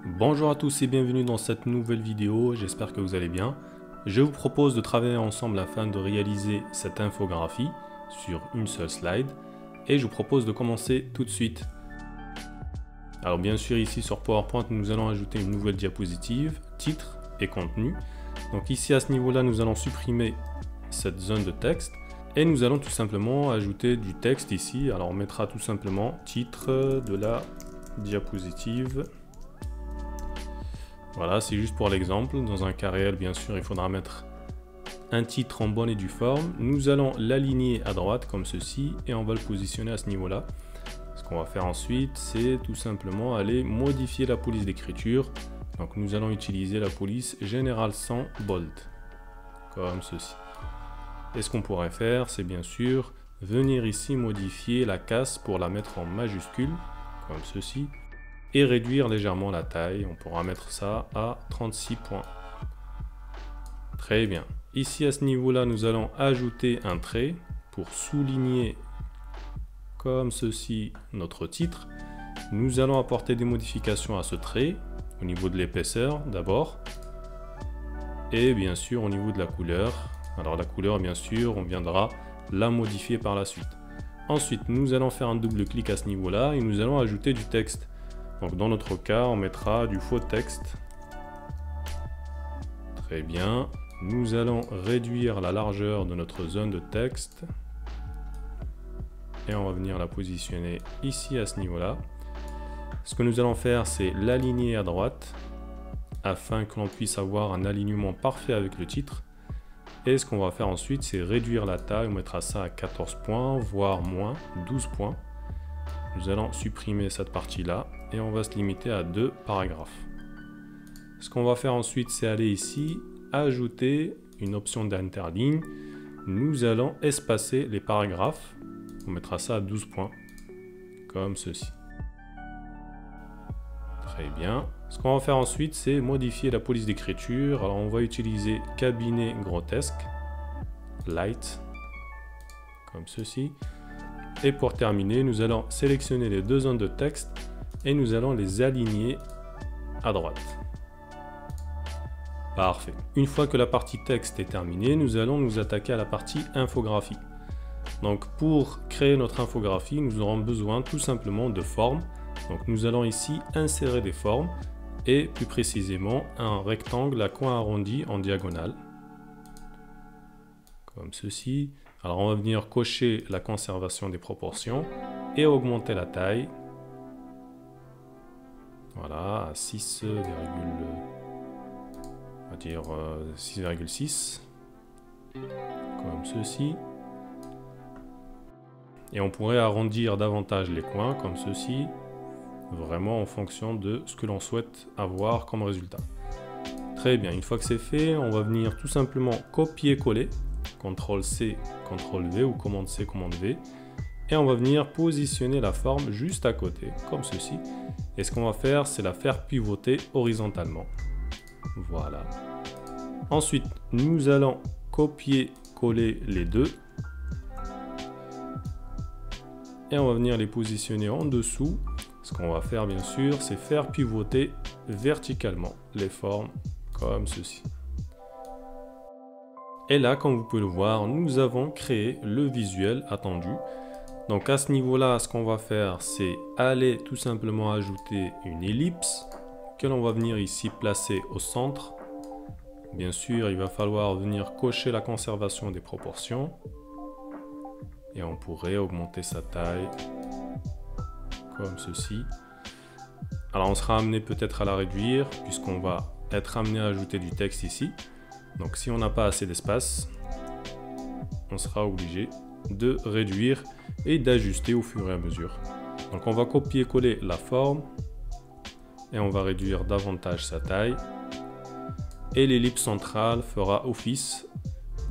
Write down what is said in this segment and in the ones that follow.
Bonjour à tous et bienvenue dans cette nouvelle vidéo, j'espère que vous allez bien. Je vous propose de travailler ensemble afin de réaliser cette infographie sur une seule slide et je vous propose de commencer tout de suite. Alors bien sûr ici sur PowerPoint nous allons ajouter une nouvelle diapositive, titre et contenu. Donc ici à ce niveau-là nous allons supprimer cette zone de texte et nous allons tout simplement ajouter du texte ici. Alors on mettra tout simplement titre de la diapositive. Voilà, c'est juste pour l'exemple. Dans un cas réel, bien sûr, il faudra mettre un titre en bonne et due forme. Nous allons l'aligner à droite comme ceci et on va le positionner à ce niveau-là. Ce qu'on va faire ensuite, c'est tout simplement aller modifier la police d'écriture. Donc nous allons utiliser la police générale sans bold, comme ceci. Et ce qu'on pourrait faire, c'est bien sûr venir ici modifier la casse pour la mettre en majuscule, comme ceci. Et réduire légèrement la taille, on pourra mettre ça à 36 points. Très bien. Ici à ce niveau-là, nous allons ajouter un trait pour souligner comme ceci notre titre. Nous allons apporter des modifications à ce trait, au niveau de l'épaisseur d'abord, et bien sûr au niveau de la couleur. Alors la couleur, bien sûr, on viendra la modifier par la suite. Ensuite, nous allons faire un double clic à ce niveau-là et nous allons ajouter du texte. Donc dans notre cas, on mettra du faux texte. Très bien. Nous allons réduire la largeur de notre zone de texte. Et on va venir la positionner ici à ce niveau-là. Ce que nous allons faire, c'est l'aligner à droite afin que l'on puisse avoir un alignement parfait avec le titre. Et ce qu'on va faire ensuite, c'est réduire la taille. On mettra ça à 14 points, voire moins, 12 points. Nous allons supprimer cette partie-là et on va se limiter à 2 paragraphes. Ce qu'on va faire ensuite, c'est aller ici, ajouter une option d'interligne. Nous allons espacer les paragraphes. On mettra ça à 12 points, comme ceci. Très bien. Ce qu'on va faire ensuite, c'est modifier la police d'écriture. Alors on va utiliser cabinet grotesque, light, comme ceci. Et pour terminer, nous allons sélectionner les deux zones de texte et nous allons les aligner à droite. Parfait. Une fois que la partie texte est terminée, nous allons nous attaquer à la partie infographie. Donc pour créer notre infographie, nous aurons besoin tout simplement de formes. Donc nous allons ici insérer des formes et plus précisément un rectangle à coin arrondi en diagonale. Comme ceci. Alors on va venir cocher la conservation des proportions et augmenter la taille. Voilà, à 6,6. Comme ceci. Et on pourrait arrondir davantage les coins comme ceci. Vraiment en fonction de ce que l'on souhaite avoir comme résultat. Très bien, une fois que c'est fait, on va venir tout simplement copier-coller. CTRL-C, CTRL-V ou commande-C, commande-V. Et on va venir positionner la forme juste à côté, comme ceci. Et ce qu'on va faire, c'est la faire pivoter horizontalement. Voilà. Ensuite, nous allons copier-coller les deux. Et on va venir les positionner en dessous. Ce qu'on va faire, bien sûr, c'est faire pivoter verticalement les formes, comme ceci. Et là, comme vous pouvez le voir, nous avons créé le visuel attendu. Donc à ce niveau-là, ce qu'on va faire, c'est aller tout simplement ajouter une ellipse que l'on va venir ici placer au centre. Bien sûr, il va falloir venir cocher la conservation des proportions. Et on pourrait augmenter sa taille comme ceci. Alors on sera amené peut-être à la réduire puisqu'on va être amené à ajouter du texte ici. Donc si on n'a pas assez d'espace, on sera obligé de réduire et d'ajuster au fur et à mesure. Donc on va copier-coller la forme et on va réduire davantage sa taille. Et l'ellipse centrale fera office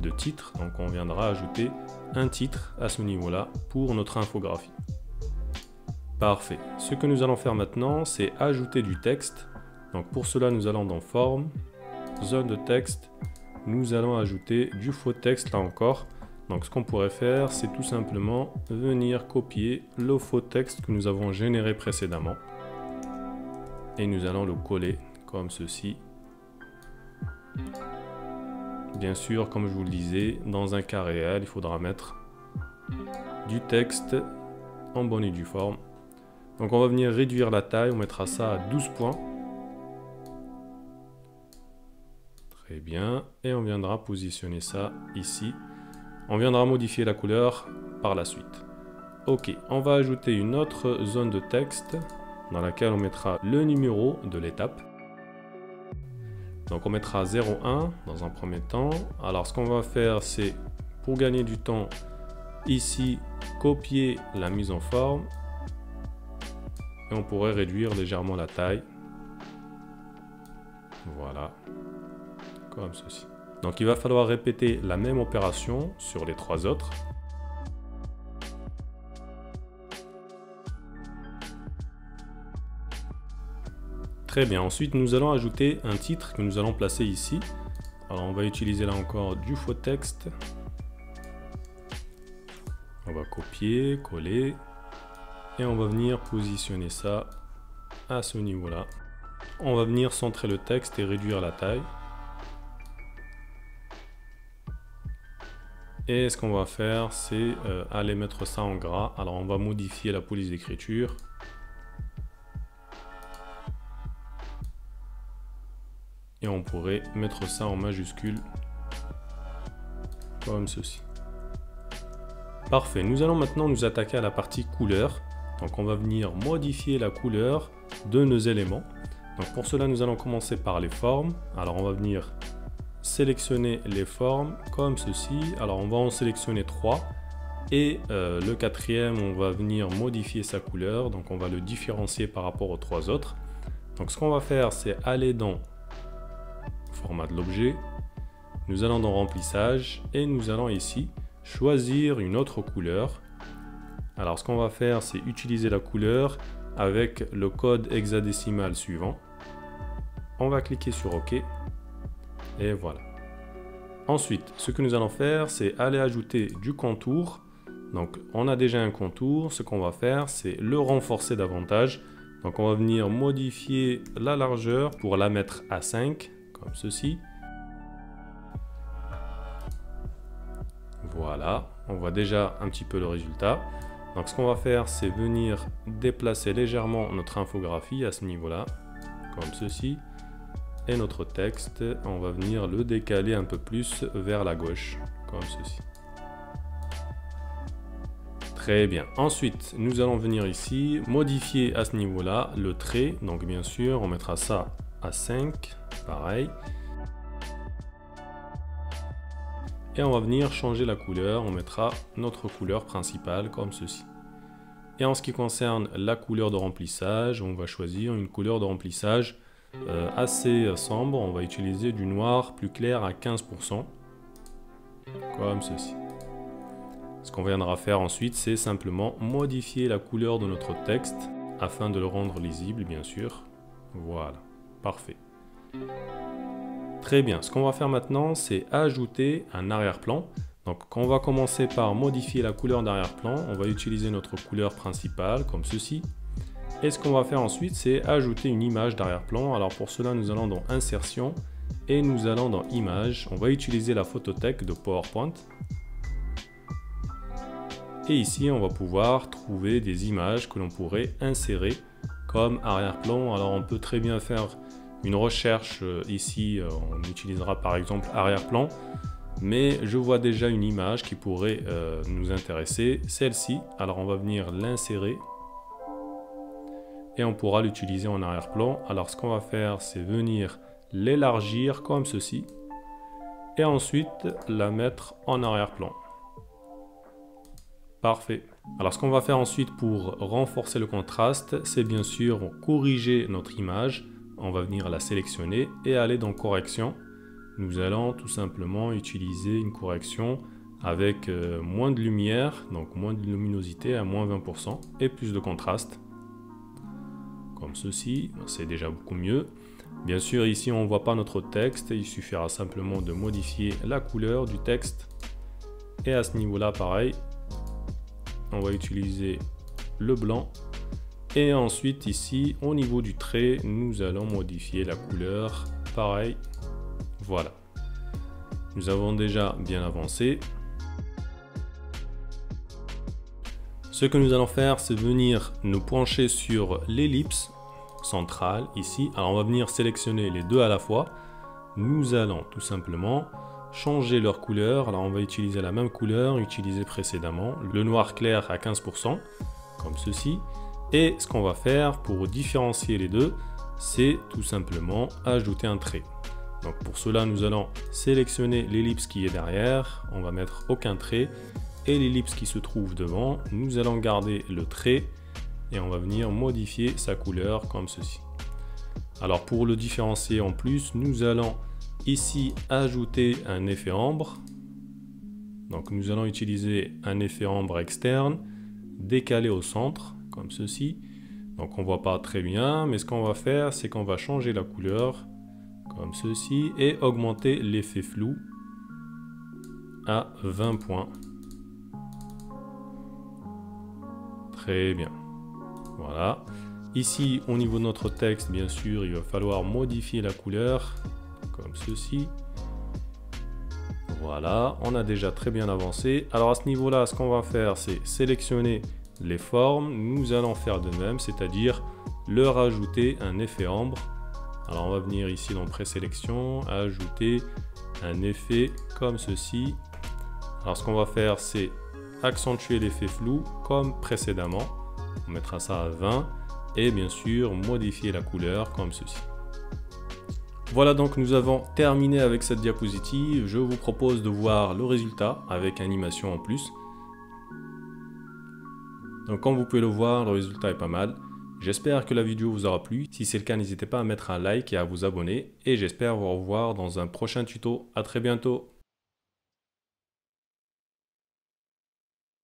de titre. Donc on viendra ajouter un titre à ce niveau-là pour notre infographie. Parfait. Ce que nous allons faire maintenant, c'est ajouter du texte. Donc pour cela, nous allons dans Forme, Zone de texte. Nous allons ajouter du faux texte là encore. Donc ce qu'on pourrait faire, c'est tout simplement venir copier le faux texte que nous avons généré précédemment. et nous allons le coller comme ceci. Bien sûr, comme je vous le disais, dans un cas réel, il faudra mettre du texte en bonne et due forme. Donc on va venir réduire la taille, on mettra ça à 12 points. Très bien, et on viendra positionner ça ici. On viendra modifier la couleur par la suite. Ok, on va ajouter une autre zone de texte dans laquelle on mettra le numéro de l'étape. Donc on mettra 0,1 dans un premier temps. Alors ce qu'on va faire, c'est pour gagner du temps, ici, copier la mise en forme. Et on pourrait réduire légèrement la taille. Voilà, comme ceci. Donc il va falloir répéter la même opération sur les 3 autres. Très bien, ensuite nous allons ajouter un titre que nous allons placer ici. Alors on va utiliser là encore du faux texte. On va copier, coller et on va venir positionner ça à ce niveau-là. On va venir centrer le texte et réduire la taille. Et ce qu'on va faire, c'est aller mettre ça en gras. Alors on va modifier la police d'écriture. Et on pourrait mettre ça en majuscule, comme ceci. Parfait, nous allons maintenant nous attaquer à la partie couleur. Donc on va venir modifier la couleur de nos éléments. Donc pour cela, nous allons commencer par les formes. Alors on va venir sélectionner les formes comme ceci. Alors on va en sélectionner 3. Et le 4e, on va venir modifier sa couleur. Donc on va le différencier par rapport aux 3 autres. Donc ce qu'on va faire, c'est aller dans format de l'objet, nous allons dans remplissage et nous allons ici choisir une autre couleur. Alors ce qu'on va faire, c'est utiliser la couleur avec le code hexadécimal suivant. On va cliquer sur OK et voilà. Ensuite, ce que nous allons faire, c'est aller ajouter du contour. Donc on a déjà un contour, ce qu'on va faire, c'est le renforcer davantage. Donc on va venir modifier la largeur pour la mettre à 5. Comme ceci. Voilà, on voit déjà un petit peu le résultat. Donc ce qu'on va faire, c'est venir déplacer légèrement notre infographie à ce niveau-là, comme ceci. Et notre texte, on va venir le décaler un peu plus vers la gauche, comme ceci. Très bien. Ensuite, nous allons venir ici, modifier à ce niveau-là le trait. Donc bien sûr, on mettra ça à 5. Pareil. Et on va venir changer la couleur, on mettra notre couleur principale comme ceci. Et en ce qui concerne la couleur de remplissage, on va choisir une couleur de remplissage assez sombre. On va utiliser du noir plus clair à 15%, comme ceci. Ce qu'on viendra faire ensuite, c'est simplement modifier la couleur de notre texte afin de le rendre lisible, bien sûr. Voilà, parfait. Très bien, ce qu'on va faire maintenant, c'est ajouter un arrière-plan. Donc on va commencer par modifier la couleur d'arrière-plan. On va utiliser notre couleur principale, comme ceci. Et ce qu'on va faire ensuite, c'est ajouter une image d'arrière-plan. Alors pour cela, nous allons dans Insertion et nous allons dans Images. On va utiliser la photothèque de PowerPoint. Et ici, on va pouvoir trouver des images que l'on pourrait insérer comme arrière-plan. Alors on peut très bien faire une recherche ici, on utilisera par exemple arrière-plan, mais je vois déjà une image qui pourrait nous intéresser, celle-ci. Alors on va venir l'insérer et on pourra l'utiliser en arrière-plan. Alors ce qu'on va faire, c'est venir l'élargir comme ceci et ensuite la mettre en arrière-plan. Parfait. Alors ce qu'on va faire ensuite pour renforcer le contraste, c'est bien sûr corriger notre image. On va venir la sélectionner et aller dans correction. Nous allons tout simplement utiliser une correction avec moins de lumière, donc moins de luminosité à moins 20% et plus de contraste. Comme ceci, c'est déjà beaucoup mieux. Bien sûr, ici on ne voit pas notre texte, il suffira simplement de modifier la couleur du texte. Et à ce niveau-là, pareil, on va utiliser le blanc Et ensuite ici, au niveau du trait, nous allons modifier la couleur. Pareil, voilà. Nous avons déjà bien avancé. Ce que nous allons faire, c'est venir nous pencher sur l'ellipse centrale ici. Alors on va venir sélectionner les deux à la fois. Nous allons tout simplement changer leur couleur. Alors on va utiliser la même couleur utilisée précédemment, le noir clair à 15%, comme ceci. Et ce qu'on va faire pour différencier les deux, c'est tout simplement ajouter un trait. Donc pour cela, nous allons sélectionner l'ellipse qui est derrière, on va mettre aucun trait, et l'ellipse qui se trouve devant, nous allons garder le trait et on va venir modifier sa couleur comme ceci. Alors pour le différencier en plus, nous allons ici ajouter un effet ombre. Donc nous allons utiliser un effet ombre externe, décalé au centre, comme ceci. Donc on voit pas très bien, mais ce qu'on va faire, c'est qu'on va changer la couleur, comme ceci, et augmenter l'effet flou à 20 points. Très bien. Voilà. Ici, au niveau de notre texte, bien sûr, il va falloir modifier la couleur, comme ceci. Voilà, on a déjà très bien avancé. Alors à ce niveau-là, ce qu'on va faire, c'est sélectionner les formes. Nous allons faire de même, c'est-à-dire leur ajouter un effet ombre. Alors on va venir ici dans présélection, ajouter un effet comme ceci. Alors ce qu'on va faire, c'est accentuer l'effet flou comme précédemment. On mettra ça à 20 et bien sûr modifier la couleur comme ceci. Voilà, donc nous avons terminé avec cette diapositive. Je vous propose de voir le résultat avec animation en plus. Donc comme vous pouvez le voir, le résultat est pas mal. J'espère que la vidéo vous aura plu. Si c'est le cas, n'hésitez pas à mettre un like et à vous abonner. Et j'espère vous revoir dans un prochain tuto. À très bientôt.